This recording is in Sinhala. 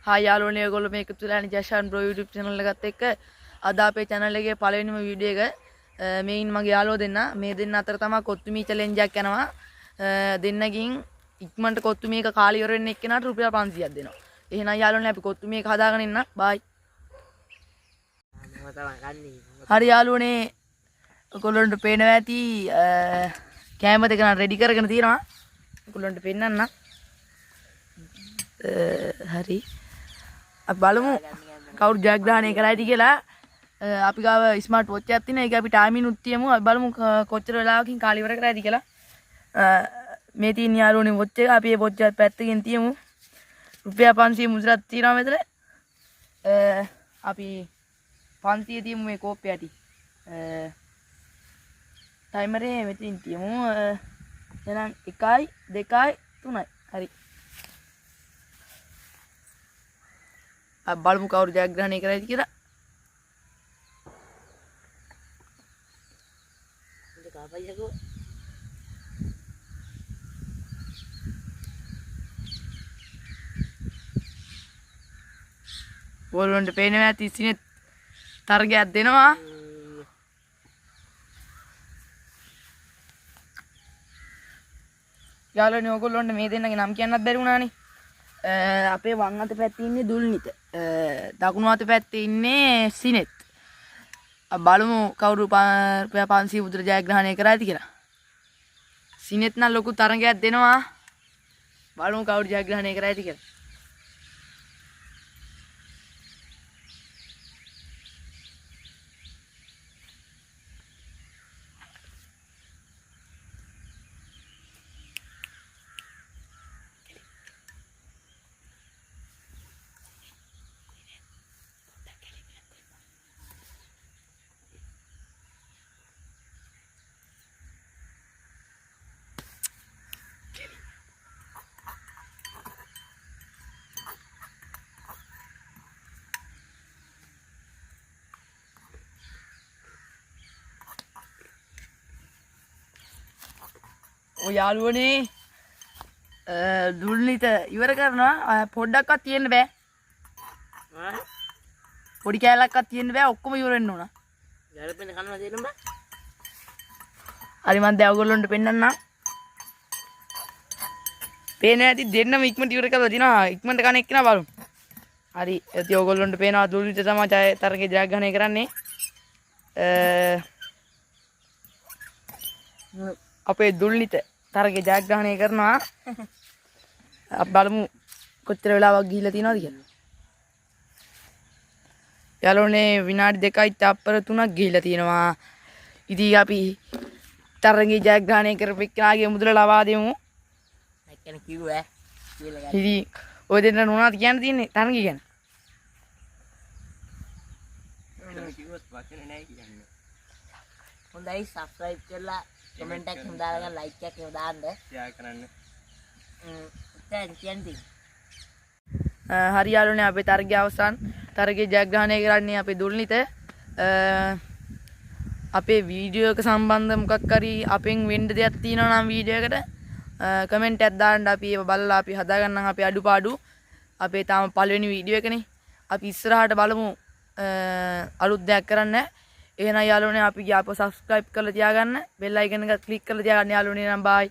හායි යාළුවනේ ඔයගොල්ලෝ මේක තුලානේ ජෂාන් බ්‍රෝ YouTube channel එකත් එක්ක අද අපේ channel එකේ පළවෙනිම වීඩියෝ එක මේ ඉන්න මගේ යාළුවෝ දෙන්න මේ දෙන්න අතර තමයි කොත්තුමී challenge එකක් යනවා දෙන්නකින් ඉක්මනට කොත්තුමී එක කාලේ ඉවර වෙන්න එක්කෙනාට රුපියල් 500ක් දෙනවා එහෙනම් යාළුවනේ අපි කොත්තුමී එක හදාගෙන ඉන්න බයි හරි යාළුවනේ ඔයගොල්ලන්ට පේනවා ඇති කැමරා දෙක රෙඩි කරගෙන තියෙනවා ඔයගොල්ලන්ට පෙන්නන්න හරි අපි බලමු කවුරු ජයග්‍රහණය කරයිද කියලා අපි ගාව ස්මාර්ට් වොච් එකක් තියෙනවා ඒක අපි ටයිමින් උත් තියමු අපි බලමු කොච්චර වෙලාවකින් කාලය ඉවර කරයිද කියලා මේ තියෙන යාළුවනේ වොච් එක අපි මේ වොච් එක පැත්තකින් තියමු රුපියල් 500 මුද්‍රාවක් තියෙනවා මෙතන අපි 500 තියමු මේ කෝප්පය ඇති ටයිමරේ මෙතනින් තියමු එහෙනම් 1යි 2යි 3යි හරි බලමු කවුරු ජයග්‍රහණය කරයිද කියලා ඔයගොල්ලන්ට පේනවා ඇති සිනේ තරගයක් දෙනවා යාළුවනේ ඔයගොල්ලන්ට මේ දෙන්නගේ නම් කියන්නත් බැරි වුණානේ අපේ වම් අත පැත්තේ ඉන්නේ දුල්නිත දකුණු අත පැත්තේ ඉන්නේ සිනෙත් බලමු කවුරු රුපියල් 500 මුද්‍ර ජයග්‍රහණය කරයිද කියලා සිනෙත් නම් ලොකු තරගයක් දෙනවා බලමු කවුරු ජයග්‍රහණය කරයිද කියලා ඔය යාළුවනේ දුල්නිත ඉවර කරනවා පොඩ්ඩක්වත් තියෙන්න බෑ පොඩි කෑල්ලක්වත් තියෙන්න බෑ ඔක්කොම ඉවර වෙන්න ඕන ගැලපෙන්න කනවා දෙන්න බෑ හරි මම දැන් ඔයගොල්ලන්ට පෙන්නන්නම් පේන්නේ නැති දෙන්නම ඉක්මනට ඉවර කරලා දිනවා ඉක්මනට කන එක්කන බලමු හරි ඉතින් ඔයගොල්ලන්ට පේනවා දුල්නිත තමයි තරගේ ජයග්‍රහණය කරන්නේ අපේ දුල්නිත තරගේ ජයග්‍රහණය කරනවා අපි බලමු කොච්චර වෙලාවක් ගිහිල්ලා තියෙනවද කියලා යාළුවනේ විනාඩි 2යි තප්පර 3ක් ගිහිල්ලා තියෙනවා ඉතින් අපි තරගේ ජයග්‍රහණය කරපු එක්කනාගේ මුදල ලබා දෙමු නැක්කන කිව්වා කියලා ගන්න ඉතින් ඔය දෙන්න මොනවද කියන්න තියෙන්නේ තරගේ ගැන කිව්වොත් වචන නැහැ කියන්නේ හොඳයි subscribe කරලා කමෙන්ට් එකක් දාලා ලයික් එකක් දාන්න ෂෙයා කරන්න හරි යාළුවනේ අපේ තරගය අවසන් තරගයේ ජයග්‍රහණය කරන්නේ අපේ දුල්නිත අපේ වීඩියෝ එක සම්බන්ධ මොකක් හරි අපෙන් වෙන්න දෙයක් තියෙනවා නම් වීඩියෝ එකට කමෙන්ට් එකක් දාන්න අපි ඒව බලලා අපි හදාගන්නම් අපේ අඩුපාඩු අපේ තාම පළවෙනි වීඩියෝ එකනේ අපි ඉස්සරහට බලමු අලුත් දෙයක් කරන්න එහෙනම් යාළුවනේ අපි ගියාපෝ subscribe කරලා තියාගන්න bell icon එක click කරලා තියාගන්න යාළුවනේ නම් bye